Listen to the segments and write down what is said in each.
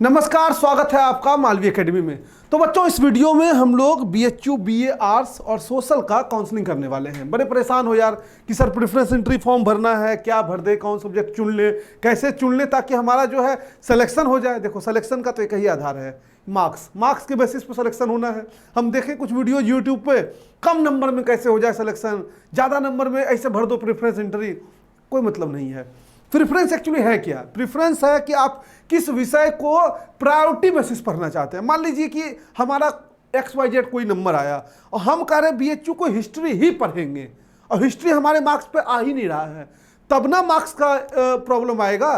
नमस्कार, स्वागत है आपका मालवी एकेडमी में। तो बच्चों, इस वीडियो में हम लोग बीएचयू, बीए आर्ट्स और सोशल का काउंसलिंग करने वाले हैं। बड़े परेशान हो यार कि सर प्रेफरेंस एंट्री फॉर्म भरना है, क्या भर दे, कौन सब्जेक्ट चुन ले, कैसे चुन ले ताकि हमारा जो है सिलेक्शन हो जाए। देखो, सिलेक्शन का तो एक ही आधार है, मार्क्स के बेसिस पे सिलेक्शन होना है। हम देखें कुछ वीडियो यूट्यूब पे, कम नंबर में कैसे हो जाए सिलेक्शन, ज़्यादा नंबर में ऐसे भर दो प्रेफरेंस एंट्री, कोई मतलब नहीं है। प्रेफरेंस एक्चुअली है क्या? प्रेफरेंस है कि आप किस विषय को प्रायोरिटी बेसिस पढ़ना चाहते हैं। मान लीजिए कि हमारा XYZ कोई नंबर आया और हम कह रहे हैं बीएचयू को हिस्ट्री ही पढ़ेंगे और हिस्ट्री हमारे मार्क्स पे आ ही नहीं रहा है, तब ना मार्क्स का प्रॉब्लम आएगा।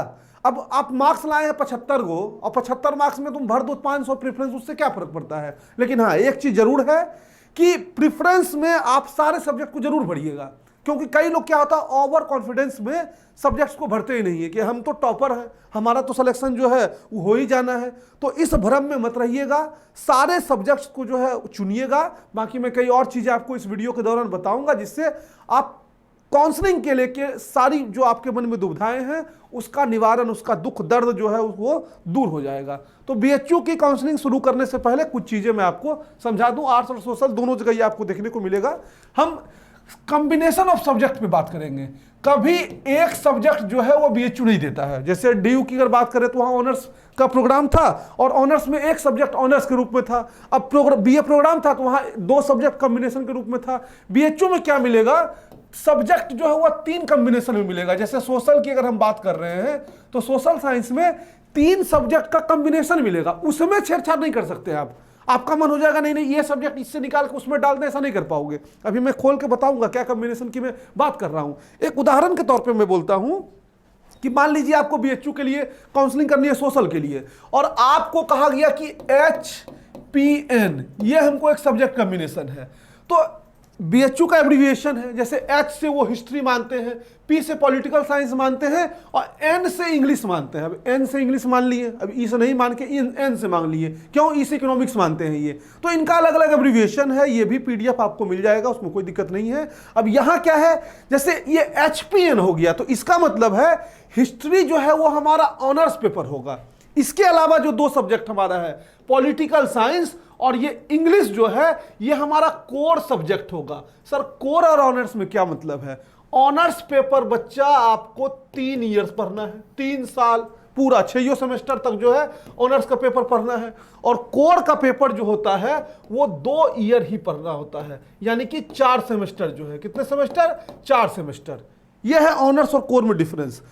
अब आप मार्क्स लाए हैं 75 को और 75 मार्क्स में तुम भर दो 500 प्रेफरेंस, उससे क्या फर्क पड़ता है। लेकिन हाँ, एक चीज जरूर है कि प्रेफरेंस में आप सारे सब्जेक्ट को जरूर भरिएगा, क्योंकि कई लोग क्या होता है ओवर कॉन्फिडेंस में सब्जेक्ट्स को भरते ही नहीं है कि हम तो टॉपर हैं, हमारा तो सिलेक्शन जो है वो हो ही जाना है। तो इस भ्रम में मत रहिएगा, सारे सब्जेक्ट्स को जो है चुनिएगा। बाकी मैं कई और चीज़ें आपको इस वीडियो के दौरान बताऊंगा जिससे आप काउंसलिंग के लेके सारी जो आपके मन में दुविधाएं हैं उसका निवारण, उसका दुख दर्द जो है वो दूर हो जाएगा। तो बीएचयू की काउंसलिंग शुरू करने से पहले कुछ चीज़ें मैं आपको समझा दूं। आर्ट्स और सोशल दोनों जगह ये आपको देखने को मिलेगा। हम कॉम्बिनेशन ऑफ सब्जेक्ट पे बात करेंगे। कभी एक सब्जेक्ट जो है वो बीएचयू नहीं देता है। जैसे डीयू की अगर बात करें तो वहाँ ऑनर्स का प्रोग्राम था और ऑनर्स में एक सब्जेक्ट ऑनर्स के रूप में था। अब बीए प्रोग्राम था तो वहाँ 2 सब्जेक्ट कॉम्बिनेशन के रूप में था। बीएचयू में क्या मिलेगा, सब्जेक्ट जो है वो 3 कॉम्बिनेशन में मिलेगा। जैसे सोशल की अगर हम बात कर रहे हैं तो सोशल साइंस में 3 सब्जेक्ट का कॉम्बिनेशन मिलेगा, उसमें छेड़छाड़ नहीं कर सकते आप। आपका मन हो जाएगा नहीं नहीं ये सब्जेक्ट इससे निकाल के उसमें डाल दें, ऐसा नहीं कर पाओगे। अभी मैं खोल के बताऊंगा क्या कॉम्बिनेशन की मैं बात कर रहा हूं। एक उदाहरण के तौर पे मैं बोलता हूं कि मान लीजिए आपको बीएचयू के लिए काउंसलिंग करनी है सोशल के लिए, और आपको कहा गया कि HPN ये हमको एक सब्जेक्ट कॉम्बिनेशन है। तो बीएचयू का एब्रिविएशन है, जैसे H से वो हिस्ट्री मानते हैं, P से पॉलिटिकल साइंस मानते हैं और N से इंग्लिश मानते हैं। अब N से इंग्लिश मान लिए, अब E से नहीं मान के N से मांग लिए, क्यों? E से इकोनॉमिक्स मानते हैं ये। तो इनका अलग अलग एब्रिविएशन है, ये भी PDF आपको मिल जाएगा, उसमें कोई दिक्कत नहीं है। अब यहाँ क्या है, जैसे ये HPN हो गया तो इसका मतलब है हिस्ट्री जो है वो हमारा ऑनर्स पेपर होगा। इसके अलावा जो 2 सब्जेक्ट हमारा है पॉलिटिकल साइंस और ये इंग्लिश जो है ये हमारा कोर सब्जेक्ट होगा। सर कोर और ऑनर्स में क्या मतलब है? ऑनर्स पेपर बच्चा आपको 3 इयर्स पढ़ना है, 3 साल पूरा 6 सेमेस्टर तक जो है ऑनर्स का पेपर पढ़ना है। और कोर का पेपर जो होता है वो 2 ईयर ही पढ़ना होता है, यानी कि 4 सेमेस्टर जो है। कितने सेमेस्टर? 4 सेमेस्टर। यह है ऑनर्स और कोर में डिफरेंस।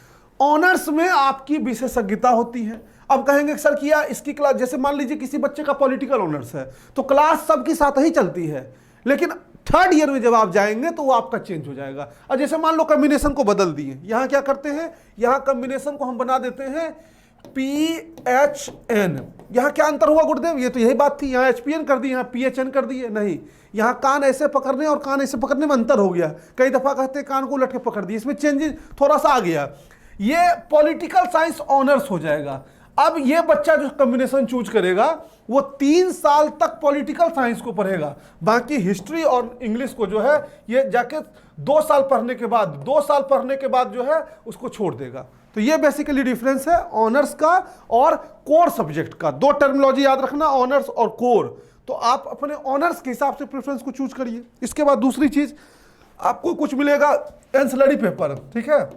ऑनर्स में आपकी विशेषज्ञता होती है। अब कहेंगे सर किया इसकी क्लास, जैसे मान लीजिए किसी बच्चे का पॉलिटिकल ऑनर्स है तो क्लास सबके साथ ही चलती है, लेकिन 3rd ईयर में जब आप जाएंगे तो वो आपका चेंज हो जाएगा। और जैसे मान लो कॉम्बिनेशन को बदल दिए, यहां क्या करते हैं, यहां कॉम्बिनेशन को हम बना देते हैं PHN। यहां क्या अंतर हुआ गुरुदेव? ये तो यही बात थी, यहां HPN कर दी, यहां PHN कर दिए। नहीं, यहां कान ऐसे पकड़ने और कान ऐसे पकड़ने में अंतर हो गया। कई दफा कहते हैं कान को उलट के पकड़ दिए, इसमें चेंजेस थोड़ा सा आ गया। ये पॉलिटिकल साइंस ऑनर्स हो जाएगा। अब ये बच्चा जो कॉम्बिनेशन चूज करेगा वो 3 साल तक पॉलिटिकल साइंस को पढ़ेगा, बाकी हिस्ट्री और इंग्लिश को जो है ये जाके 2 साल पढ़ने के बाद, 2 साल पढ़ने के बाद जो है उसको छोड़ देगा। तो ये बेसिकली डिफरेंस है ऑनर्स का और कोर सब्जेक्ट का। 2 टर्मिनोलॉजी याद रखना, ऑनर्स और कोर। तो आप अपने ऑनर्स के हिसाब से प्रेफरेंस को चूज करिए। इसके बाद दूसरी चीज आपको कुछ मिलेगा एंसिलरी पेपर, ठीक है।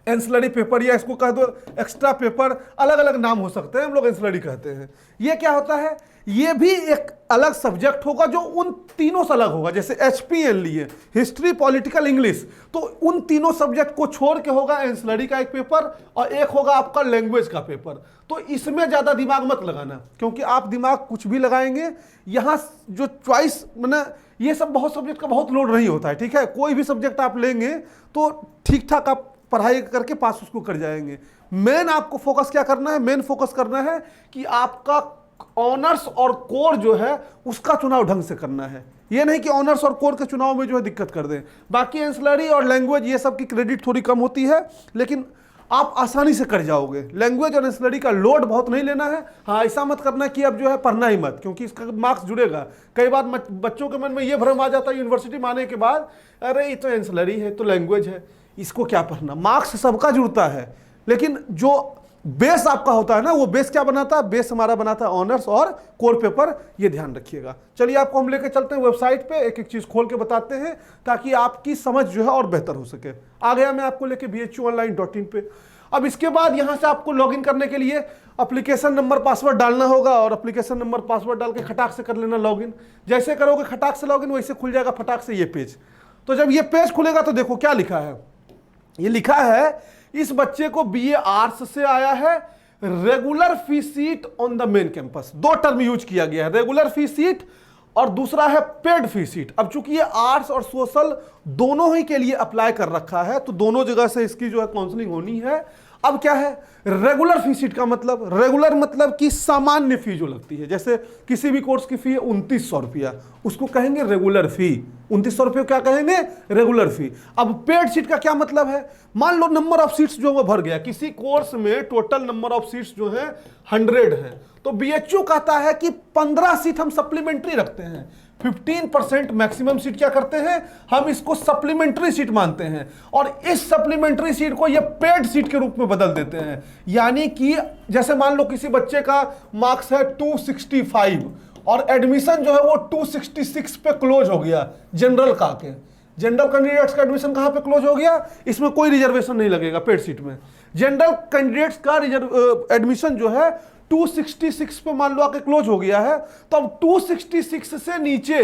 एंसिलरी पेपर या इसको कह दो एक्स्ट्रा पेपर, अलग अलग नाम हो सकते हैं, हम लोग एंसिलरी कहते हैं। ये क्या होता है? ये भी एक अलग सब्जेक्ट होगा जो उन तीनों से अलग होगा। जैसे HPN लिए हिस्ट्री, पॉलिटिकल, इंग्लिश, तो उन तीनों सब्जेक्ट को छोड़ के होगा एंसिलरी का एक पेपर और एक होगा आपका लैंग्वेज का पेपर। तो इसमें ज़्यादा दिमाग मत लगाना, क्योंकि आप दिमाग कुछ भी लगाएंगे यहाँ जो चॉइस मैंने ये सब बहुत सब्जेक्ट का बहुत लोड नहीं होता है, ठीक है। कोई भी सब्जेक्ट आप लेंगे तो ठीक ठाक आप पढ़ाई करके पास उसको कर जाएंगे। मेन आपको फोकस क्या करना है? मेन फोकस करना है कि आपका ऑनर्स और कोर जो है उसका चुनाव ढंग से करना है। ये नहीं कि ऑनर्स और कोर के चुनाव में जो है दिक्कत कर दें। बाकी एंसिलरी और लैंग्वेज ये सब की क्रेडिट थोड़ी कम होती है, लेकिन आप आसानी से कर जाओगे। लैंग्वेज और एंसिलरी का लोड बहुत नहीं लेना है। हाँ, ऐसा मत करना कि अब जो है पढ़ना ही मत, क्योंकि इसका मार्क्स जुड़ेगा। कई बार बच्चों के मन में ये भ्रम आ जाता है यूनिवर्सिटी में आने के बाद, अरे ये तो एंसिलरी है, तो लैंग्वेज है, इसको क्या पढ़ना। मार्क्स सबका जुड़ता है, लेकिन जो बेस आपका होता है ना, वो बेस क्या बनाता है, बेस हमारा बनाता है ऑनर्स और कोर पेपर, ये ध्यान रखिएगा। चलिए आपको हम लेके चलते हैं वेबसाइट पे, एक एक चीज खोल के बताते हैं ताकि आपकी समझ जो है और बेहतर हो सके। आ गया मैं आपको लेके bhuonline.in पे। अब इसके बाद यहां से आपको लॉगिन करने के लिए एप्लीकेशन नंबर पासवर्ड डालना होगा और एप्लीकेशन नंबर पासवर्ड डाल के खटाक से कर लेना लॉगिन। जैसे करोगे खटाक से लॉगिन वैसे खुल जाएगा फटाक से ये पेज। तो जब ये पेज खुलेगा तो देखो क्या लिखा है, ये लिखा है इस बच्चे को बीए आर्ट्स से आया है, regular fee seat on the main campus. दो टर्म यूज किया गया है, रेगुलर फी सीट और दूसरा है पेड फी सीट। अब चूंकि ये आर्ट्स और सोशल दोनों ही के लिए अप्लाई कर रखा है तो दोनों जगह से इसकी जो है काउंसलिंग होनी है। अब क्या है रेगुलर फी सीट का मतलब, रेगुलर मतलब कि सामान्य फी जो लगती है, जैसे किसी भी कोर्स की फी है 2900 रुपया, उसको कहेंगे रेगुलर फी। 2900 रुपये क्या कहेंगे, रेगुलर फी। अब पेड सीट का क्या मतलब है, मान लो नंबर ऑफ सीट्स जो वो भर गया, किसी कोर्स में टोटल नंबर ऑफ सीट्स जो है 100 है, तो बीएचयू कहता है कि 15 सीट हम सप्लीमेंट्री रखते हैं। 15% मैक्सिमम सीट क्या करते हैं, हम इसको सप्लीमेंट्री सीट मानते हैं और इस सप्लीमेंट्री सीट को ये पेड सीट के रूप में बदल देते हैं। यानी कि जैसे मान लो किसी बच्चे का मार्क्स है 265 और एडमिशन जो है वो 266 पे क्लोज हो गया, जनरल का के जनरल कैंडिडेट्स का एडमिशन कहां पे क्लोज हो गया, इसमें कोई रिजर्वेशन नहीं लगेगा पेड सीट में। जनरल कैंडिडेट्स का एडमिशन जो है 266 पे मान लो आके क्लोज हो गया है, तो अब 266 से नीचे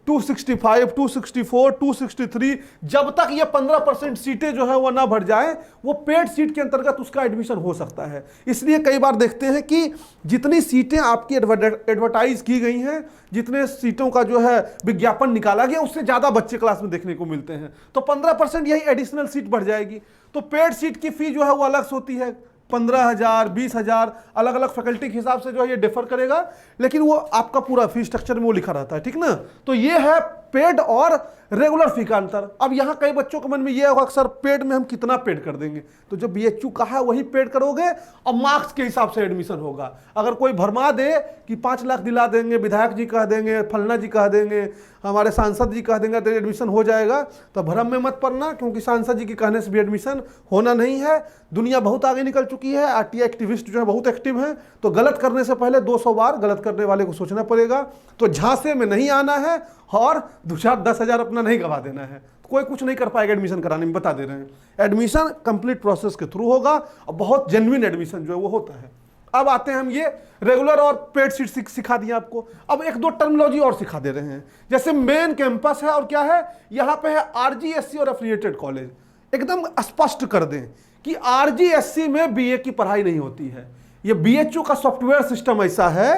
265, 264, 263 जब तक ये 15% सीटें जो है वो ना भर जाए वो पेड सीट के अंतर्गत उसका एडमिशन हो सकता है। इसलिए कई बार देखते हैं कि जितनी सीटें आपकी एडवर्टाइज की गई हैं, जितने सीटों का जो है विज्ञापन निकाला गया उससे ज़्यादा बच्चे क्लास में देखने को मिलते हैं, तो 15% यही एडिशनल सीट बढ़ जाएगी। तो पेड सीट की फी जो है वो अलग से होती है, 15,000, 20,000 अलग अलग फैकल्टी के हिसाब से जो है ये डिफर करेगा, लेकिन वो आपका पूरा फी स्ट्रक्चर में वो लिखा रहता है, ठीक ना। तो ये है पेड और रेगुलर फी का अंतर। अब यहाँ कई बच्चों के मन में ये होगा सर पेड में हम कितना पेड कर देंगे, तो जो बीएचयू कहा है वही पेड करोगे और मार्क्स के हिसाब से एडमिशन होगा। अगर कोई भरमा दे कि 5 लाख दिला देंगे, विधायक जी कह देंगे, फलना जी कह देंगे, हमारे सांसद जी कह देंगे तो एडमिशन हो जाएगा, तो भ्रम में मत पड़ना, क्योंकि सांसद जी के कहने से भी एडमिशन होना नहीं है। दुनिया बहुत आगे निकल चुकी है, आरटीआई एक्टिविस्ट जो है बहुत एक्टिव हैं, तो गलत करने से पहले 200 बार गलत करने वाले को सोचना पड़ेगा। तो झांसे में नहीं आना है और 2-10,000 अपना नहीं गवा देना है, कोई कुछ नहीं कर पाएगा एडमिशन कराने में, बता दे रहे हैं। एडमिशन कंप्लीट प्रोसेस के थ्रू होगा और बहुत जेन्युइन एडमिशन जो है वो होता है। अब आते हैं हम ये रेगुलर और पेड सीट सिखा दिया आपको, अब एक दो टर्मिनोलॉजी और सिखा दे रहे हैं। जैसे मेन कैंपस है और क्या है, यहाँ पे है आरजीएससी और एफिलिएटेड कॉलेज। एकदम स्पष्ट कर दें कि आरजीएससी में बीए की पढ़ाई नहीं होती है। ये बीएचयू का सॉफ्टवेयर सिस्टम ऐसा है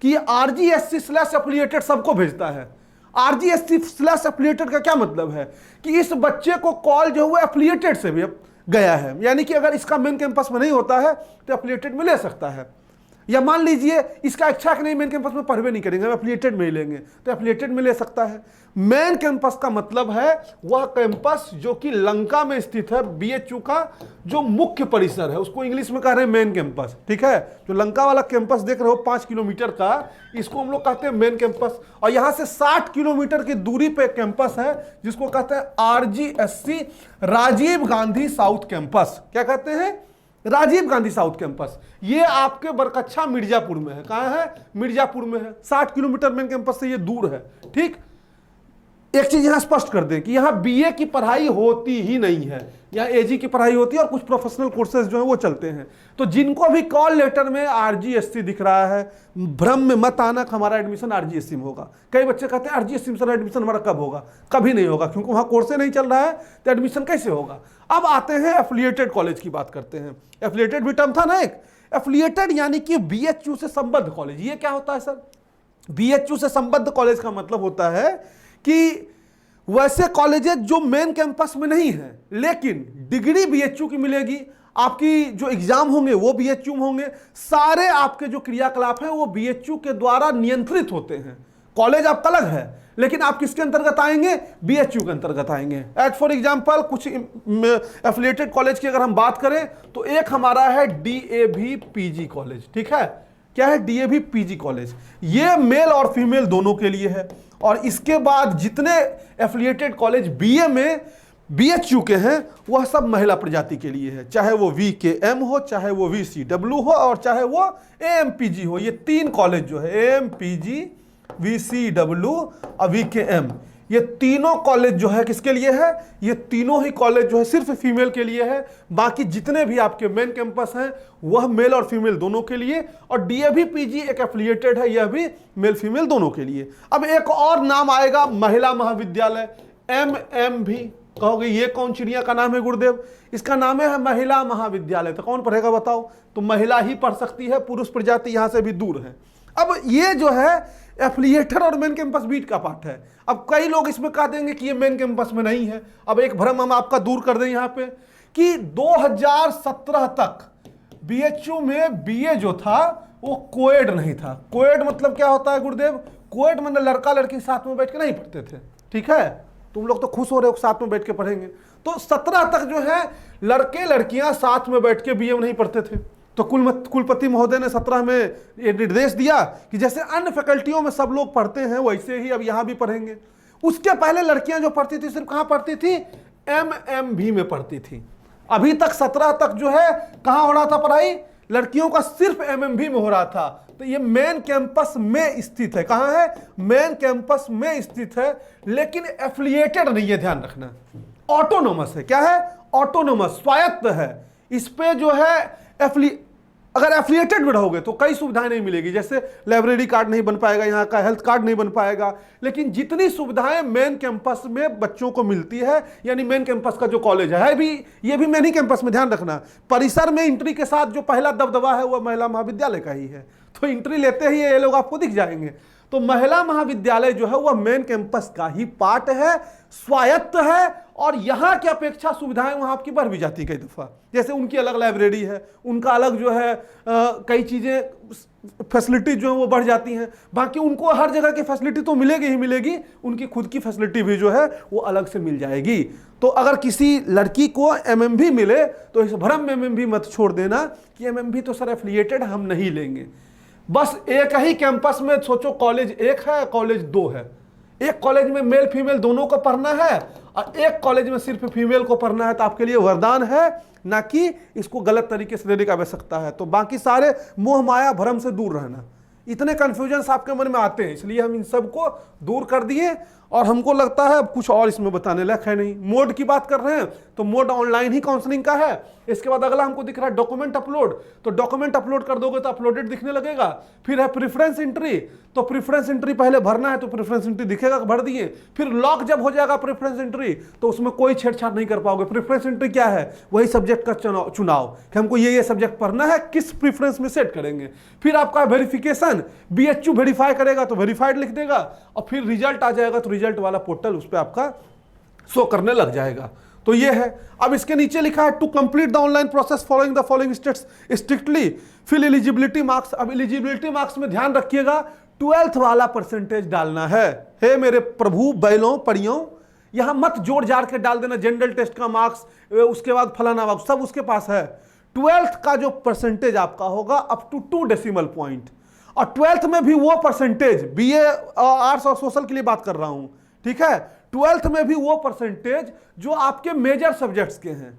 कि आरजीएससी/एफिलिएटेड सबको भेजता है। आरजीएससी/एफिलिएटेड का क्या मतलब है कि इस बच्चे को कॉल जो है एफिलिएटेड से भी गया है, यानी कि अगर इसका मेन कैंपस में नहीं होता है तो एफिलिएटेड में ले सकता है। या मान लीजिए इसका इच्छा कि नहीं मेन कैंपस में पढ़वे नहीं करेंगे, हम एफिलिएटेड में ही लेंगे, तो एफिलिएटेड में ले सकता है। मेन कैंपस का मतलब है वह कैंपस जो कि लंका में स्थित है, बीएचयू का जो मुख्य परिसर है उसको इंग्लिश में कह रहे हैं मेन कैंपस, ठीक है। जो लंका वाला कैंपस देख रहे हो 5 किलोमीटर का, इसको हम लोग कहते हैं मेन कैंपस। और यहां से 60 किलोमीटर की दूरी पे कैंपस है जिसको कहते हैं RGSC, Rajiv Gandhi south campus. क्या कहते हैं, राजीव गांधी साउथ कैंपस। ये आपके बरकच्छा मिर्जापुर में है। कहां है, मिर्जापुर में है। 60 किलोमीटर मेन कैंपस से ये दूर है, ठीक। एक चीज यहां स्पष्ट कर दें कि यहां बीए की पढ़ाई होती ही नहीं है, यहां एजी की पढ़ाई होती है और कुछ प्रोफेशनल कोर्सेज जो है वो चलते हैं। तो जिनको भी कॉल लेटर में आरजीएससी दिख रहा है, भ्रम में मत आना कि हमारा एडमिशन आरजीएससी में होगा। कई बच्चे कहते हैं आरजीएससी में सर एडमिशन हमारा कब होगा, कभी नहीं होगा, क्योंकि वहां कोर्से नहीं चल रहा है तो एडमिशन कैसे होगा। अब आते हैं एफिलिएटेड कॉलेज की बात करते हैं। एफिलिएटेड भी टर्म था ना एक, एफिलिएटेड यानी कि बीएचयू से संबद्ध कॉलेज। ये क्या होता है सर, बीएचयू से संबद्ध कॉलेज का मतलब होता है कि वैसे कॉलेजेस जो मेन कैंपस में नहीं है लेकिन डिग्री बीएचयू की मिलेगी, आपकी जो एग्जाम होंगे वो बीएचयू में होंगे, सारे आपके जो क्रियाकलाप हैं वो बीएचयू के द्वारा नियंत्रित होते हैं। कॉलेज आपका अलग है लेकिन आप किसके अंतर्गत आएंगे, बीएचयू के अंतर्गत आएंगे। एज फॉर एग्जांपल कुछ एफिलिएटेड कॉलेज की अगर हम बात करें तो एक हमारा है डीएवी पीजी कॉलेज, ठीक है। क्या है, डीएवी पीजी कॉलेज। ये मेल और फीमेल दोनों के लिए है। और इसके बाद जितने एफिलिएटेड कॉलेज बीए में बीएचयू के हैं वह सब महिला प्रजाति के लिए है, चाहे वो VKM हो, चाहे वो VCW हो और चाहे वो AMPG हो। ये 3 कॉलेज जो है AMPG, VCW और VKM, ये तीनों कॉलेज जो है किसके लिए है? ये तीनों ही कॉलेज जो है सिर्फ फीमेल के लिए है। बाकी जितने भी आपके मेन कैंपस हैं वह मेल और फीमेल दोनों के लिए, और DAVPG एक एफिलिएटेड है, यह भी मेल फीमेल दोनों के लिए। अब एक और नाम आएगा महिला महाविद्यालय MMV। कहोगे ये कौन चिड़िया का नाम है गुरुदेव? इसका नाम है महिला महाविद्यालय। तो कौन पढ़ेगा बताओ? तो महिला ही पढ़ सकती है, पुरुष प्रजाति यहां से भी दूर है। अब ये जो है एफिलिएटेड और मेन कैंपस बीच का पार्ट है। अब कई लोग इसमें कह देंगे कि ये मेन कैंपस में नहीं है। अब एक भ्रम हम आपका दूर कर दें यहाँ पे कि 2017 तक BHU में BA जो था वो कोएड नहीं था। कोएड मतलब क्या होता है गुरुदेव? कोएड मतलब लड़का लड़की साथ में बैठ के नहीं पढ़ते थे। ठीक है, तुम लोग तो खुश हो रहे हो साथ में बैठ के पढ़ेंगे। तो 17 तक जो है लड़के लड़कियां साथ में बैठ के BA में नहीं पढ़ते थे। तो कुलपति महोदय ने 17 में ये निर्देश दिया कि जैसे अन्य फैकल्टियों में सब लोग पढ़ते हैं वैसे ही अब यहाँ भी पढ़ेंगे। उसके पहले लड़कियां जो पढ़ती थी सिर्फ कहाँ पढ़ती थी? MMV में पढ़ती थी। अभी तक 17 तक जो है कहाँ हो रहा था पढ़ाई? लड़कियों का सिर्फ MMV में हो रहा था। तो ये मेन कैंपस में स्थित है। कहाँ है? मेन कैंपस में स्थित है, लेकिन एफिलिएटेड नहीं है, ध्यान रखना। ऑटोनोमस है। क्या है? ऑटोनोमस, स्वायत्त है। इस पे जो है अगर एफिलिएटेड में रहोगे तो कई सुविधाएं नहीं मिलेगी, जैसे लाइब्रेरी कार्ड नहीं बन पाएगा, यहाँ का हेल्थ कार्ड नहीं बन पाएगा। लेकिन जितनी सुविधाएं मेन कैंपस में बच्चों को मिलती है, यानी मेन कैंपस का जो कॉलेज है भी, ये भी मेन ही कैंपस में, ध्यान रखना। परिसर में एंट्री के साथ जो पहला दबदबा है वह महिला महाविद्यालय का ही है। तो एंट्री लेते ही ये लोग आपको दिख जाएंगे। तो महिला महाविद्यालय जो है वह मेन कैंपस का ही पार्ट है, स्वायत्त है, और यहाँ की अपेक्षा सुविधाएं वहाँ आपकी बढ़ भी जाती है कई दफ़ा। जैसे उनकी अलग लाइब्रेरी है, उनका अलग जो है कई चीज़ें फैसिलिटी जो है वो बढ़ जाती हैं। बाकी उनको हर जगह की फैसिलिटी तो मिलेगी ही मिलेगी, उनकी खुद की फैसिलिटी भी जो है वो अलग से मिल जाएगी। तो अगर किसी लड़की को MMV मिले तो इस भ्रम में MMV मत छोड़ देना कि MMV तो सर एफिलिएटेड हम नहीं लेंगे। बस एक ही कैंपस में सोचो, कॉलेज एक है, कॉलेज 2 है। एक कॉलेज में मेल फीमेल दोनों को पढ़ना है और एक कॉलेज में सिर्फ फीमेल को पढ़ना है, तो आपके लिए वरदान है, ना कि इसको गलत तरीके से देने की आवश्यकता है। तो बाकी सारे मोह माया भ्रम से दूर रहना। इतने कन्फ्यूजन्स आपके मन में आते हैं, इसलिए हम इन सब को दूर कर दिए। और हमको लगता है अब कुछ और इसमें बताने लायक है नहीं। मोड की बात कर रहे हैं तो मोड ऑनलाइन ही काउंसलिंग का है। इसके बाद अगला हमको दिख रहा है डॉक्यूमेंट अपलोड। तो डॉक्यूमेंट अपलोड कर दोगे तो अपलोडेड दिखने लगेगा। फिर है प्रेफरेंस एंट्री, तो प्रेफरेंस एंट्री पहले भरना है तो प्रेफरेंस एंट्री दिखेगा, भर दिए। फिर लॉक जब हो जाएगा प्रेफरेंस एंट्री तो उसमें कोई छेड़छाड़ नहीं कर पाओगे। प्रेफरेंस एंट्री क्या है? वही सब्जेक्ट का चुनाव कि हमको ये सब्जेक्ट पढ़ना है, किस प्रेफरेंस में सेट करेंगे। फिर आपका वेरिफिकेशन, BHU वेरीफाई करेगा तो वेरीफाइड लिख देगा, और फिर रिजल्ट आ जाएगा तो रिजल्ट वाला पोर्टल उस पर आपका शो करने लग जाएगा। तो ये है। अब इसके नीचे लिखा है to complete the online process following the following steps strictly fill eligibility marks. अब एलिजिबिलिटी मार्क्स में ध्यान रखिएगा 12th वाला परसेंटेज डालना है। हे मेरे प्रभु बैलों परियों, यहां मत जोड़ जाड़ के डाल देना जनरल टेस्ट का मार्क्स, उसके बाद फलाना मार्क्स, सब उसके पास है। 12th का जो परसेंटेज आपका होगा अप टू 2 डेसिमल पॉइंट, और 12th में भी वो परसेंटेज, BA आर्ट्स और सोशल के लिए बात कर रहा हूं, ठीक है। 12th में भी वो परसेंटेज जो आपके मेजर सब्जेक्ट्स के हैं,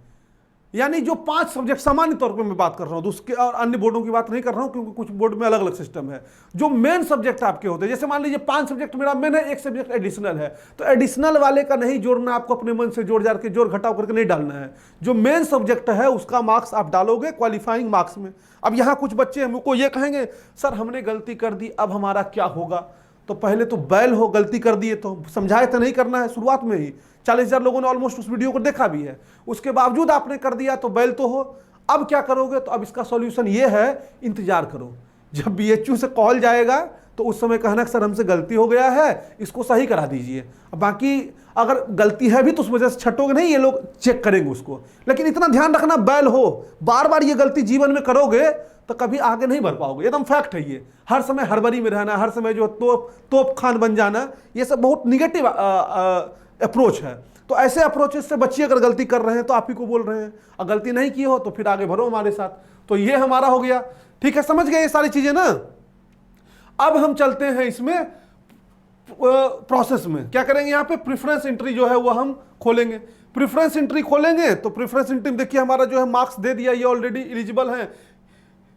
यानी जो 5 सब्जेक्ट सामान्य तौर पे मैं बात कर रहा हूं, उसके और अन्य बोर्डों की बात नहीं कर रहा हूं क्योंकि कुछ बोर्ड में अलग अलग सिस्टम है। जो मेन सब्जेक्ट आपके होते हैं, जैसे मान लीजिए 5 सब्जेक्ट मेरा मेन है, 1 सब्जेक्ट एडिशनल है, तो एडिशनल वाले का नहीं जोड़ना, आपको अपने मन से जोड़ जाड़ के जोड़ घटाव करके नहीं डालना है। जो मेन सब्जेक्ट है उसका मार्क्स आप डालोगे क्वालिफाइंग मार्क्स में। अब यहाँ कुछ बच्चे हमको ये कहेंगे सर हमने गलती कर दी, अब हमारा क्या होगा? तो पहले तो बैल हो, गलती कर दिए तो समझाए तो नहीं करना है शुरुआत में ही। 40,000 लोगों ने ऑलमोस्ट उस वीडियो को देखा भी है, उसके बावजूद आपने कर दिया तो बैल तो हो। अब क्या करोगे? तो अब इसका सॉल्यूशन ये है, इंतजार करो। जब BHU से कॉल जाएगा तो उस समय कहना सर हमसे गलती हो गया है, इसको सही करा दीजिए। अब बाकी अगर गलती है भी तो उस वजह से छटोगे नहीं, ये लोग चेक करेंगे उसको। लेकिन इतना ध्यान रखना, बैल हो, बार बार ये गलती जीवन में करोगे तो कभी आगे नहीं बढ़ पाओगे, एकदम फैक्ट है ये। हर समय हड़बड़ी में रहना, हर समय जो तोप खान बन जाना, ये सब बहुत निगेटिव अप्रोच है। तो ऐसे अप्रोचेस से बचिए। अगर गलती कर रहे हैं तो आप ही को बोल रहे हैं, और गलती नहीं की हो तो फिर आगे बढ़ो हमारे साथ। तो ये हमारा हो गया, ठीक है, समझ गए ये सारी चीजें ना। अब हम चलते हैं इसमें प्रोसेस में, क्या करेंगे? यहाँ पे प्रेफरेंस एंट्री जो है वो हम खोलेंगे। प्रेफरेंस एंट्री खोलेंगे तो प्रेफरेंस एंट्री में देखिए हमारा जो है मार्क्स दे दिया, ये ऑलरेडी एलिजिबल है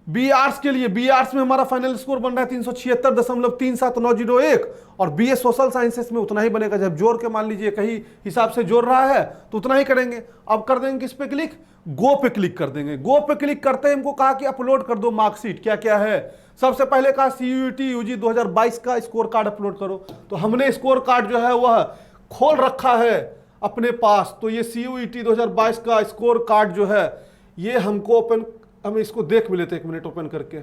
बी आर्ट्स के लिए। बी आर्ट्स में हमारा फाइनल स्कोर बन रहा है 376.37901 और बी ए सोशल साइंसेस में उतना ही बनेगा। जब जोड़ के मान लीजिए कहीं हिसाब से जोड़ रहा है तो उतना ही करेंगे। अब कर देंगे किस पे क्लिक, गो पे क्लिक कर देंगे। गो पे क्लिक करते हैं हमको कहा कि अपलोड कर दो मार्कशीट, क्या क्या है। सबसे पहले कहा सीयूईटी यूजी 2022 का स्कोर कार्ड अपलोड करो, तो हमने स्कोर कार्ड जो है वह खोल रखा है अपने पास। तो ये सीयूईटी 2022 का स्कोर कार्ड जो है ये हमको ओपन, हम इसको देख भी लेते हैं 1 मिनट ओपन करके।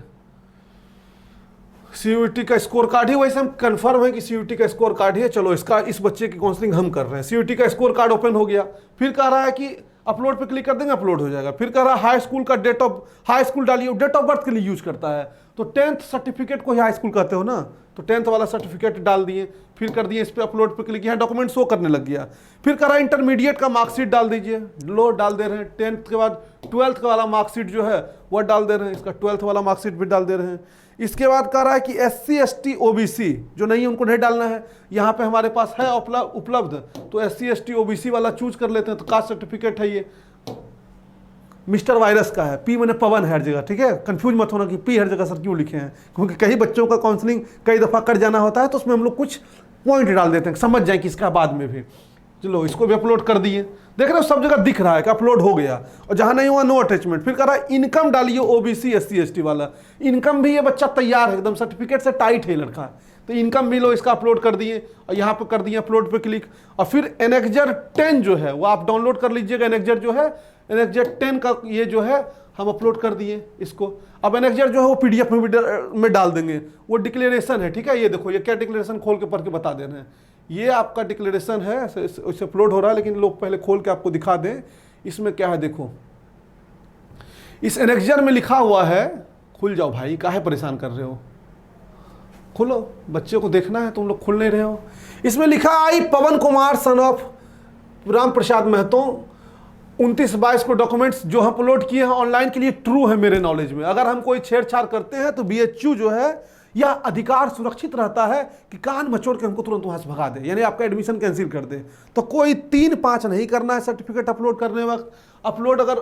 सीयूईटी का स्कोर कार्ड ही, वैसे हम कंफर्म है कि सीयूईटी का स्कोर कार्ड ही है। चलो इसका, इस बच्चे की काउंसलिंग हम कर रहे हैं। सीयूईटी का स्कोर कार्ड ओपन हो गया, फिर कह रहा है कि अपलोड पे क्लिक कर देंगे, अपलोड हो जाएगा। फिर कह रहा है हाई स्कूल का डेट ऑफ, हाई स्कूल डालिए, डेट ऑफ बर्थ के लिए यूज करता है तो 10th सर्टिफिकेट को ही हाई स्कूल कहते हो ना, तो 10th वाला सर्टिफिकेट डाल दिए। फिर कर दिए इस पे अपलोड पे क्लिक, यहाँ डॉक्यूमेंट शो करने लग गया। फिर कह रहा है इंटरमीडिएट का मार्कशीट डाल दीजिए, लो डाल दे रहे हैं। 10th के बाद 12th का वाला मार्कशीट जो है वह डाल दे रहे हैं, इसका 12th वाला मार्कशीट भी डाल दे रहे हैं। इसके बाद कह रहा है कि SC ST OBC जो नहीं है उनको नहीं डालना है, यहाँ पे हमारे पास है उपलब्ध, तो SC ST OBC वाला चूज कर लेते हैं। तो कास्ट सर्टिफिकेट है ये, मिस्टर वायरस का है, पी मैंने पवन है हर जगह, ठीक है। कंफ्यूज मत होना कि पी हर जगह सर क्यों लिखे हैं, क्योंकि कई बच्चों का काउंसलिंग कई दफ़ा कर जाना होता है तो उसमें हम लोग कुछ पॉइंट डाल देते हैं, समझ जाए किसका बाद में भी। चलो इसको भी अपलोड कर दिए, देख रहे हो सब जगह दिख रहा है कि अपलोड हो गया। और जहाँ नहीं हुआ नो अटैचमेंट। फिर कह रहा है इनकम डालिए OBC SC ST वाला, इनकम भी ये बच्चा तैयार है एकदम, सर्टिफिकेट से टाइट है लड़का, तो इनकम भी लो, इसका अपलोड कर दिए और यहाँ पे कर दिए अपलोड पे क्लिक। और फिर एनेक्जर 10 जो है वो आप डाउनलोड कर लीजिएगा। एनेक्जर जो है, एनेक्जर 10 का ये जो है हम अपलोड कर दिए इसको। अब एनेक्जर जो है वो PDF में डाल देंगे, वो डिक्लेरेशन है, ठीक है। ये देखो ये क्या डिक्लेरेशन खोल के पढ़ के बता दे रहे हैं, ये आपका डिक्लेरेशन है, इसे अपलोड हो रहा है, लेकिन लोग पहले खोल के आपको दिखा दें इसमें क्या है। देखो इस एनेक्जर में लिखा हुआ है, खुल जाओ भाई, काहे परेशान कर रहे हो, खुलो, बच्चे को देखना है, तुम लोग खुल नहीं रहे हो। इसमें लिखा आई पवन कुमार सन ऑफ राम प्रसाद महतो 29/22 को डॉक्यूमेंट्स जो हम अपलोड किए हैं ऑनलाइन के लिए ट्रू है मेरे नॉलेज में। अगर हम कोई छेड़छाड़ करते हैं तो BHU जो है यह अधिकार सुरक्षित रहता है कि कान मचोड़ के हमको तुरंत वहां से भगा दे, यानी आपका एडमिशन कैंसिल कर दे। तो कोई 3-5 नहीं करना है सर्टिफिकेट अपलोड करने वक्त। अपलोड अगर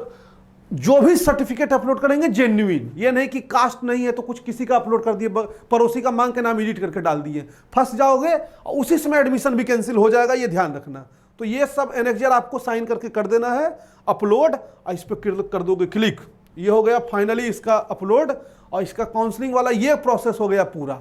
जो भी सर्टिफिकेट अपलोड करेंगे जेन्युइन, ये नहीं कि कास्ट नहीं है तो कुछ किसी का अपलोड कर दिए, पड़ोसी का मांग के नाम एडिट करके डाल दिए, फंस जाओगे और उसी समय एडमिशन भी कैंसिल हो जाएगा, ये ध्यान रखना। तो ये सब एनेक्जर आपको साइन करके कर देना है अपलोड, और इस पर कर दोगे क्लिक, ये हो गया फाइनली इसका अपलोड। और इसका काउंसलिंग वाला ये प्रोसेस हो गया पूरा।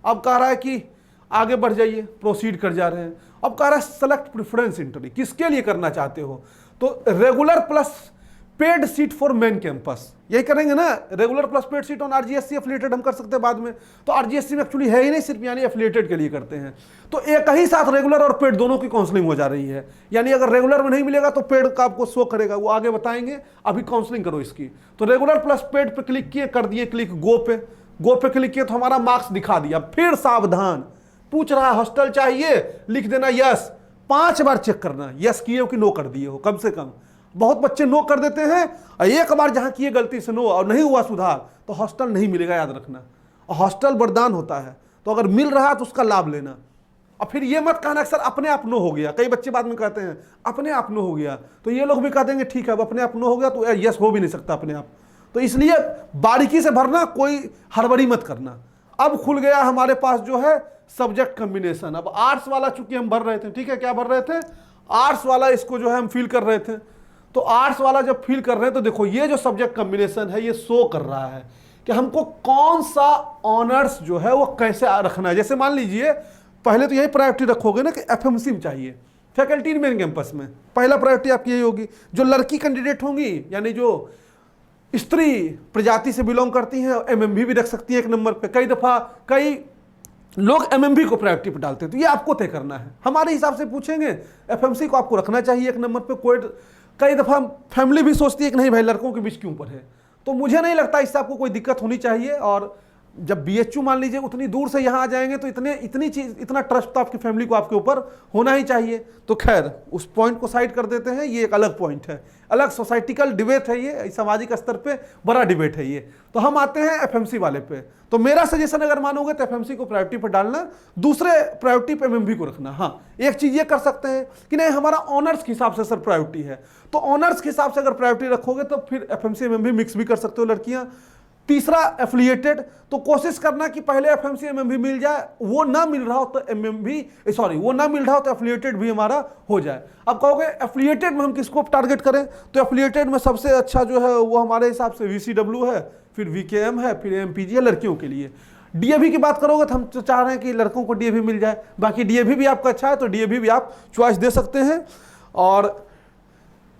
अब कह रहा है कि आगे बढ़ जाइए, प्रोसीड कर जा रहे हैं। अब कह रहा है सेलेक्ट प्रेफरेंस एंट्री, किसके लिए करना चाहते हो, तो regular plus paid seat for main campus, यही करेंगे ना। Regular plus paid seat on RGSC affiliated हम कर सकते हैं बाद में, तो RGSC में एक्चुअली है ही नहीं सिर्फ, यानी एफिलिएटेड के लिए करते हैं। तो एक ही साथ रेगुलर और पेड दोनों की काउंसलिंग हो जा रही है, यानी अगर रेगुलर में नहीं मिलेगा तो पेड का आपको शो करेगा, वो आगे बताएंगे, अभी काउंसलिंग करो इसकी। तो रेगुलर प्लस पेड पे क्लिक किए, कर दिए क्लिक गो पे। गो पे क्लिक किए तो हमारा मार्क्स दिखा दिया। फिर सावधान, पूछ रहा है हॉस्टल चाहिए, लिख देना यस, 5 बार चेक करना यस किए हो कि नो कर दिए हो कम से कम। बहुत बच्चे नो कर देते हैं, और एक बार जहां किए गलती से नो और नहीं हुआ सुधार तो हॉस्टल नहीं मिलेगा, याद रखना। और हॉस्टल वरदान होता है, तो अगर मिल रहा है तो उसका लाभ लेना। और फिर ये मत कहना कि सर अपने आप नो हो गया, कई बच्चे बाद में कहते हैं अपने आप नो हो गया, तो ये लोग भी कह देंगे ठीक है अब अपने आप नो हो गया तो यस हो भी नहीं सकता अपने आप। तो इसलिए बारीकी से भरना, कोई हड़बड़ी मत करना। अब खुल गया हमारे पास जो है सब्जेक्ट कॉम्बिनेशन। अब आर्ट्स वाला चूंकि हम भर रहे थे, ठीक है, क्या भर रहे थे, आर्ट्स वाला, इसको जो है हम फिल कर रहे थे। तो आर्ट्स वाला जब फिल कर रहे हैं तो देखो ये जो सब्जेक्ट कॉम्बिनेशन है ये शो कर रहा है कि हमको कौन सा ऑनर्स जो है वो कैसे रखना है। जैसे मान लीजिए पहले तो यही प्रायोरिटी रखोगे ना कि FMC में चाहिए, फैकल्टी इन मेन कैंपस में पहला प्रायोरिटी आपकी यही होगी। जो लड़की कैंडिडेट होंगी, यानी जो स्त्री प्रजाति से बिलोंग करती हैं, MMB भी रख सकती है 1 नंबर पे। कई दफ़ा कई लोग MMB को प्रायोरिटी पे डालते हैं, तो ये आपको तय करना है। हमारे हिसाब से पूछेंगे FMC को आपको रखना चाहिए 1 नंबर पे। कोई कई दफ़ा फैमिली भी सोचती है कि नहीं भाई लड़कों के बीच क्यों पढ़े, तो मुझे नहीं लगता इससे आपको कोई दिक्कत होनी चाहिए। और जब बीएचयू मान लीजिए उतनी दूर से यहाँ आ जाएंगे तो इतनी चीज, इतना ट्रस्ट तो आपकी फैमिली को आपके ऊपर होना ही चाहिए। तो खैर उस पॉइंट को साइड कर देते हैं, ये एक अलग पॉइंट है, अलग सोसाइटिकल डिबेट है, ये सामाजिक स्तर पे बड़ा डिबेट है ये। तो हम आते हैं एफएमसी वाले पे। तो मेरा सजेशन अगर मानोगे तो एफएमसी को प्रायोरिटी पर डालना, दूसरे प्रायोरिटी पे एमएमबी को रखना। हाँ, एक चीज ये कर सकते हैं कि नहीं हमारा ऑनर्स के हिसाब से सर प्रायोरिटी है, तो ऑनर्स के हिसाब से अगर प्रायोरिटी रखोगे तो फिर एफएमसी एमएमबी मिक्स भी कर सकते हो लड़कियां। तीसरा एफिलिएटेड, तो कोशिश करना कि पहले एफएमसी एमएमबी मिल जाए, वो ना मिल रहा हो तो वो ना मिल रहा हो तो एफिलिएटेड भी हमारा हो जाए। अब कहोगे एफिलिएटेड में हम किसको टारगेट करें, तो एफिलिएटेड में सबसे अच्छा जो है वो हमारे हिसाब से वीसीडब्ल्यू है, फिर वीकेएम है, फिर एमपीजी है लड़कियों के लिए। डीएवी की बात करोगे तो हम तो चाह रहे हैं कि लड़कों को डीएवी मिल जाए, बाकी डीएवी भी आपका अच्छा है तो डीएवी भी आप चॉइस दे सकते हैं। और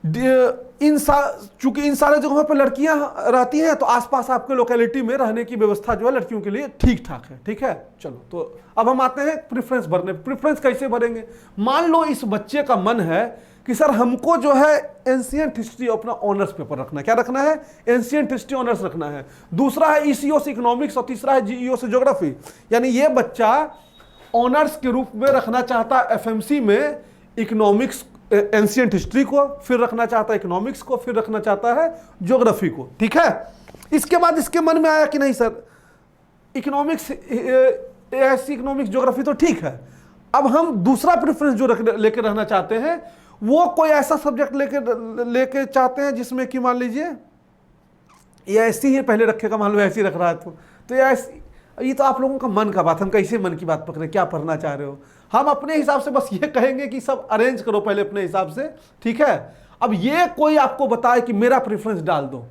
चूंकि इन सारे जगहों पर लड़कियां रहती हैं तो आसपास आपके लोकेलिटी में रहने की व्यवस्था जो है लड़कियों के लिए ठीक ठाक है। ठीक है, चलो तो अब हम आते हैं प्रेफरेंस भरने। प्रेफरेंस कैसे भरेंगे, मान लो इस बच्चे का मन है कि सर हमको जो है एंशिएंट हिस्ट्री अपना ऑनर्स पेपर रखना है। क्या रखना है, एंशिएंट हिस्ट्री ऑनर्स रखना है। दूसरा है ईसीओ से इकोनॉमिक्स और तीसरा है जीईओ से ज्योग्राफी। यानी ये बच्चा ऑनर्स के रूप में रखना चाहता है एफएमसी में इकोनॉमिक्स एंशिएंट हिस्ट्री को, फिर रखना चाहता है इकोनॉमिक्स को, फिर रखना चाहता है ज्योग्राफी को। ठीक है, इसके बाद इसके मन में आया कि नहीं सर इकोनॉमिक्स इकोनॉमिक्स ज्योग्राफी तो ठीक है, अब हम दूसरा प्रेफरेंस जो लेके रहना चाहते हैं वो कोई ऐसा सब्जेक्ट लेके चाहते हैं जिसमें कि मान लीजिए ये ऐसी ही पहले रखेगा, मान लो ऐसी रख रहा है तो ये तो आप लोगों का मन का बात, हम कैसे मन की बात पकड़े, क्या पढ़ना चाह रहे हो। हम अपने हिसाब से बस ये कहेंगे कि सब अरेंज करो पहले अपने हिसाब से। ठीक है, अब ये कोई आपको बताए कि मेरा प्रेफरेंस डाल दो,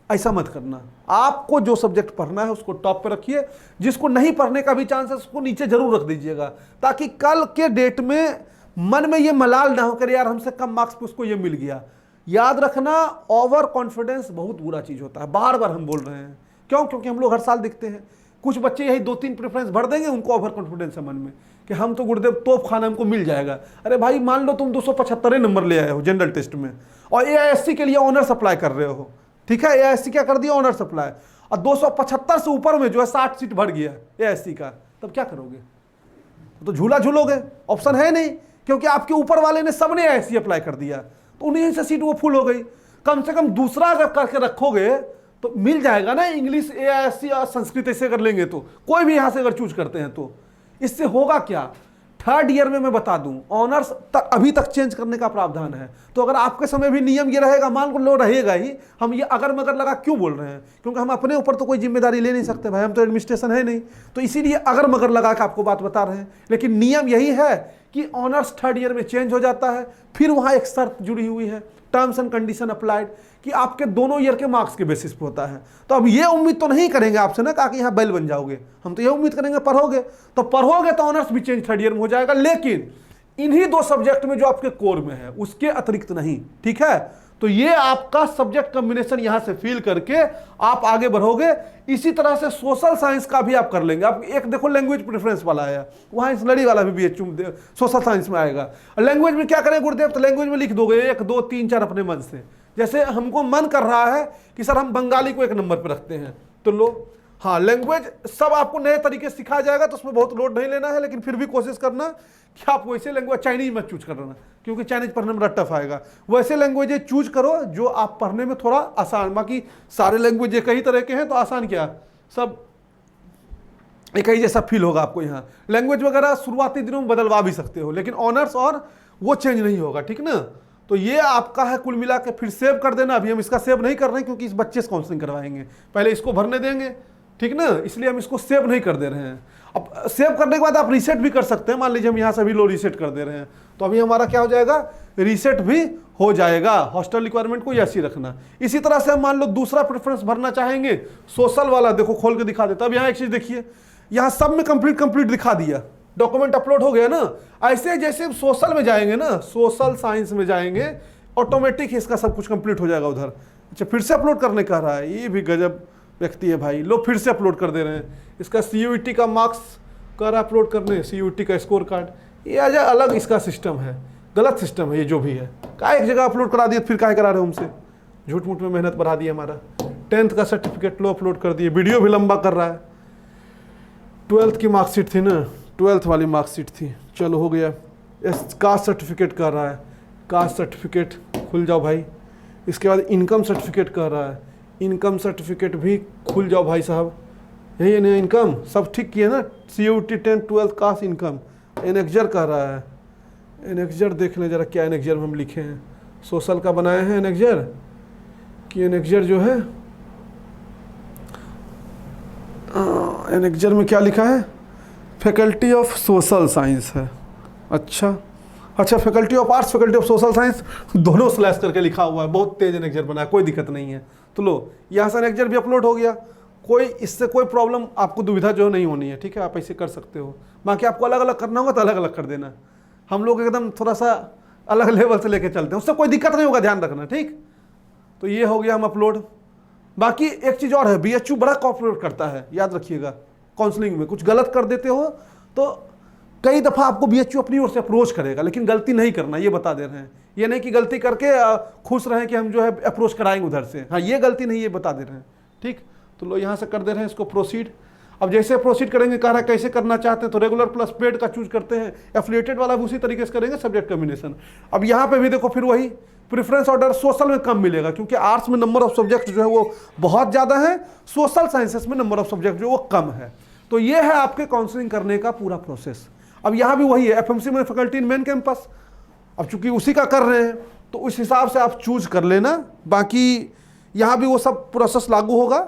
ऐसा मत करना। आपको जो सब्जेक्ट पढ़ना है उसको टॉप पे रखिए, जिसको नहीं पढ़ने का भी चांस है उसको नीचे जरूर रख दीजिएगा, ताकि कल के डेट में मन में ये मलाल ना हो कर यार हमसे कम मार्क्स पे उसको ये मिल गया। याद रखना, ओवर कॉन्फिडेंस बहुत बुरा चीज होता है, बार बार हम बोल रहे हैं। क्यों, क्योंकि हम लोग हर साल दिखते हैं, कुछ बच्चे यही 2-3 प्रेफरेंस भर देंगे, उनको ओवर कॉन्फिडेंस है मन में कि हम तो गुरुदेव तोप खाना हमको मिल जाएगा। अरे भाई मान लो तुम 275 नंबर ले आए हो जनरल टेस्ट में और एआईएससी के लिए ऑनर्स अप्लाई कर रहे हो। ठीक है, एआईएससी क्या कर दिया, ऑनर्स अप्लाई, और 275 से ऊपर में जो है 60 सीट भर गया एआईएससी का, तब क्या करोगे, तो झूला झूलोगे, ऑप्शन है नहीं, क्योंकि आपके ऊपर वाले ने सबने एआईएससी अप्लाई कर दिया, तो उन्हीं से सीट वो फुल हो गई। कम से कम दूसरा अगर करके रखोगे तो मिल जाएगा ना, इंग्लिश एआईएससी और संस्कृत ऐसे कर लेंगे तो कोई भी यहां से अगर चूज करते हैं तो इससे होगा क्या, थर्ड ईयर में मैं बता दूं ऑनर्स तक अभी तक चेंज करने का प्रावधान है। तो अगर आपके समय भी नियम ये रहेगा, मान लो रहेगा ही, हम ये अगर मगर लगा क्यों बोल रहे हैं, क्योंकि हम अपने ऊपर तो कोई जिम्मेदारी ले नहीं सकते भाई, हम तो एडमिनिस्ट्रेशन है नहीं, तो इसीलिए अगर मगर लगा के आपको बात बता रहे हैं। लेकिन नियम यही है कि ऑनर्स थर्ड ईयर में चेंज हो जाता है। फिर वहां एक शर्त जुड़ी हुई है, टर्म्स एंड कंडीशन अप्लाइड, कि आपके दोनों ईयर के मार्क्स के बेसिस पे होता है। तो अब ये उम्मीद तो नहीं करेंगे आपसे ना कि यहाँ बैल बन जाओगे, हम तो ये उम्मीद करेंगे पढ़ोगे तो ऑनर्स भी चेंज थर्ड ईयर में हो जाएगा, लेकिन इन्हीं 2 सब्जेक्ट में जो आपके कोर में है उसके अतिरिक्त नहीं। ठीक है, तो ये आपका सब्जेक्ट कॉम्बिनेशन यहां से फील करके आप आगे बढ़ोगे। इसी तरह से सोशल साइंस का भी आप कर लेंगे। आप एक देखो लैंग्वेज प्रेफरेंस वाला है, वहां स्लडी वाला भी बीएचयू सोशल साइंस में आएगा। लैंग्वेज में क्या करें गुरुदेव, तो लैंग्वेज में लिख दोगे 1 2 3 4 अपने मन से। जैसे हमको मन कर रहा है कि सर हम बंगाली को 1 नंबर पर रखते हैं, तो लो, हाँ लैंग्वेज सब आपको नए तरीके से सिखाया जाएगा, तो उसमें बहुत लोड नहीं लेना है, लेकिन फिर भी कोशिश करना कि आप वैसे लैंग्वेज, चाइनीज मत चूज करना क्योंकि चाइनीज पढ़ने में बड़ा टफ आएगा। वैसे लैंग्वेज चूज करो जो आप पढ़ने में थोड़ा आसान, बाकी सारे लैंग्वेज एक ही तरह के हैं तो आसान क्या, सब एक ही जैसा फील होगा आपको। यहाँ लैंग्वेज वगैरह शुरुआती दिनों में बदलवा भी सकते हो, लेकिन ऑनर्स और वो चेंज नहीं होगा। ठीक ना, तो ये आपका है कुल मिला के। फिर सेव कर देना, अभी हम इसका सेव नहीं कर रहे हैं क्योंकि इस बच्चे से काउंसलिंग करवाएंगे, पहले इसको भरने देंगे। ठीक ना, इसलिए हम इसको सेव नहीं कर दे रहे हैं। अब सेव करने के बाद आप रीसेट भी कर सकते हैं, मान लीजिए हम यहाँ से भी लो रीसेट कर दे रहे हैं, तो अभी हमारा क्या हो जाएगा, रीसेट भी हो जाएगा। हॉस्टल रिक्वायरमेंट को ऐसी रखना। इसी तरह से हम मान लो दूसरा प्रेफरेंस भरना चाहेंगे, सोशल वाला, देखो खोल के दिखा देता। अब यहाँ एक चीज देखिए, यहाँ सब में कंप्लीट दिखा दिया, डॉक्यूमेंट अपलोड हो गया ना। ऐसे जैसे सोशल में जाएंगे ना, सोशल साइंस में जाएंगे, ऑटोमेटिक इसका सब कुछ कंप्लीट हो जाएगा उधर। अच्छा, फिर से अपलोड करने कह रहा है, ये भी गजब व्यक्ति है भाई। लो फिर से अपलोड कर दे रहे हैं, इसका सीयूईटी का मार्क्स कर अपलोड करने, सीयूईटी का स्कोर कार्ड, ये आज अलग इसका सिस्टम है, गलत सिस्टम है ये जो भी है। का एक जगह अपलोड करा दिया, फिर काय करा रहे हो हमसे, झूठ मूठ में मेहनत बढ़ा दी हमारा। 10th का सर्टिफिकेट लो अपलोड कर दिए, वीडियो भी लंबा कर रहा है। ट्वेल्थ की मार्कशीट थी ना, ट्वेल्थ वाली मार्कशीट थी। चलो हो गया। कास्ट सर्टिफिकेट कर रहा है, कास्ट सर्टिफिकेट खुल जाओ भाई। इसके बाद इनकम सर्टिफिकेट कर रहा है, इनकम सर्टिफिकेट भी खुल जाओ भाई साहब। यही है ना इनकम, सब ठीक किया ना। CUT 10 12 cast income. एनेक्जर कर रहा है, एनेक्जर देख लें जरा क्या एनेक्जर में हम लिखे हैं। सोशल का बनाए हैं एनेक्जर कि एनेक्जर जो है एनेक्जर में क्या लिखा है, फैकल्टी ऑफ सोशल साइंस है। अच्छा, faculty of arts, faculty of social science दोनों स्लैश करके लिखा हुआ है। बहुत तेज एनेक्जर बना है, कोई दिक्कत नहीं है। तो लो यहाँ से एनेक्जर भी अपलोड हो गया। कोई इससे कोई प्रॉब्लम आपको दुविधा जो नहीं होनी है, ठीक है, आप ऐसे कर सकते हो। बाकी आपको अलग अलग करना होगा तो अलग अलग कर देना। हम लोग एकदम थोड़ा सा अलग लेवल से लेके चलते हैं, उससे कोई दिक्कत नहीं होगा, ध्यान रखना, ठीक। तो ये हो गया हम अपलोड। बाकी एक चीज़ और है, BHU बड़ा कॉपरेट करता है, याद रखिएगा। काउंसलिंग में कुछ गलत कर देते हो तो कई दफ़ा आपको BHU अपनी ओर से अप्रोच करेगा, लेकिन गलती नहीं करना, ये बता दे रहे हैं। ये नहीं कि गलती करके खुश रहें कि हम जो है अप्रोच कराएंगे उधर से, हाँ ये गलती नहीं, ये बता दे रहे हैं, ठीक। तो लो यहाँ से कर दे रहे हैं इसको प्रोसीड। अब जैसे प्रोसीड करेंगे, कह रहा है कैसे करना चाहते हैं, तो रेगुलर प्लस पेड का चूज करते हैं। एफिलिएटेड वाला भी उसी तरीके से करेंगे, सब्जेक्ट कॉम्बिनेशन। अब यहाँ पे भी देखो फिर वही प्रेफरेंस ऑर्डर सोशल में कम मिलेगा, क्योंकि आर्ट्स में नंबर ऑफ सब्जेक्ट जो है वो बहुत ज़्यादा है, सोशल साइंसेस में नंबर ऑफ सब्जेक्ट जो वो कम है। तो ये है आपके काउंसलिंग करने का पूरा प्रोसेस। अब यहाँ भी वही है, FMC में फैकल्टी इन मेन कैंपस, अब चूंकि उसी का कर रहे हैं तो उस हिसाब से आप चूज कर लेना। बाकी यहाँ भी वो सब प्रोसेस लागू होगा।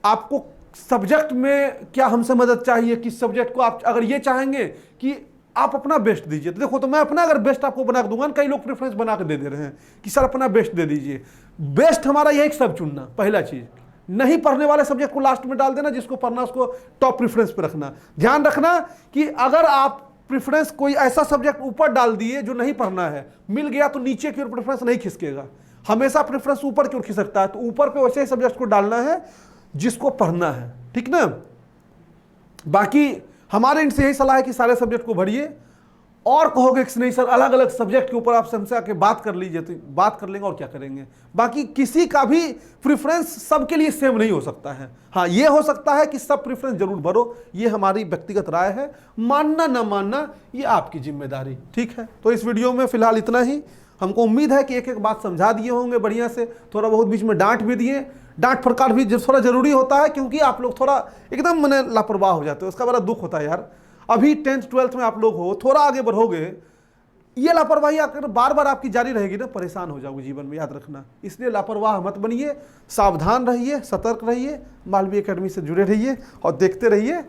आपको सब्जेक्ट में क्या हमसे मदद चाहिए, किस सब्जेक्ट को आप अगर ये चाहेंगे कि आप अपना बेस्ट दीजिए, तो देखो, तो मैं अपना अगर बेस्ट आपको बना के दूंगा, कई लोग प्रेफरेंस बना के दे रहे हैं कि सर अपना बेस्ट दे दीजिए। बेस्ट हमारा यही सब चुनना, पहला चीज। नहीं पढ़ने वाले सब्जेक्ट को लास्ट में डाल देना, जिसको पढ़ना उसको टॉप प्रेफरेंस पे रखना। ध्यान रखना कि अगर आप प्रेफरेंस कोई ऐसा सब्जेक्ट ऊपर डाल दिए जो नहीं पढ़ना है, मिल गया तो नीचे की ओर प्रेफरेंस नहीं खिसकेगा, हमेशा प्रेफरेंस ऊपर की ओर खिसकता है। तो ऊपर पे वैसे ही सब्जेक्ट को डालना है जिसको पढ़ना है, ठीक ना। बाकी हमारे इनसे यही सलाह है कि सारे सब्जेक्ट को भरिए। और कहोगे कि नहीं सर अलग अलग सब्जेक्ट के ऊपर आप हमसे आके बात कर लीजिए, तो बात कर लेंगे और क्या करेंगे। बाकी किसी का भी प्रेफरेंस सबके लिए सेम नहीं हो सकता है। हाँ ये हो सकता है कि सब प्रेफरेंस जरूर भरो, ये हमारी व्यक्तिगत राय है, मानना ना मानना ये आपकी जिम्मेदारी, ठीक है। तो इस वीडियो में फिलहाल इतना ही। हमको उम्मीद है कि एक एक बात समझा दिए होंगे बढ़िया से, थोड़ा बहुत बीच में डांट भी दिए। डांट फटकार भी थोड़ा जरूरी होता है, क्योंकि आप लोग थोड़ा एकदम मैंने लापरवाह हो जाते हो, उसका बड़ा दुख होता है यार। अभी 10th 12th में आप लोग हो, थोड़ा आगे बढ़ोगे, ये लापरवाही अगर बार बार आपकी जारी रहेगी ना, परेशान हो जाओगे जीवन में, याद रखना। इसलिए लापरवाह मत बनिए, सावधान रहिए, सतर्क रहिए, मालवी एकेडमी से जुड़े रहिए और देखते रहिए,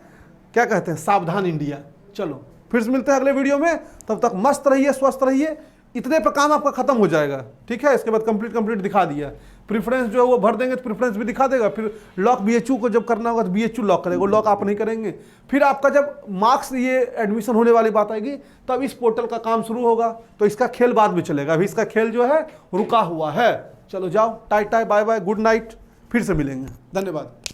क्या कहते हैं, सावधान इंडिया। चलो फिर से मिलते हैं अगले वीडियो में, तब तक मस्त रहिए, स्वस्थ रहिए। इतने पर काम आपका खत्म हो जाएगा, ठीक है। इसके बाद कंप्लीट दिखा दिया। प्रेफरेंस जो है वो भर देंगे तो प्रेफरेंस भी दिखा देगा। फिर लॉक BHU को जब करना होगा तो BHU लॉक करेगा, लॉक आप नहीं करेंगे। फिर आपका जब मार्क्स ये एडमिशन होने वाली बात आएगी, तब इस पोर्टल का काम शुरू होगा। तो इसका खेल बाद में चलेगा, अभी इसका खेल जो है रुका हुआ है। चलो जाओ, टाटा बाय बाय, गुड नाइट, फिर से मिलेंगे, धन्यवाद।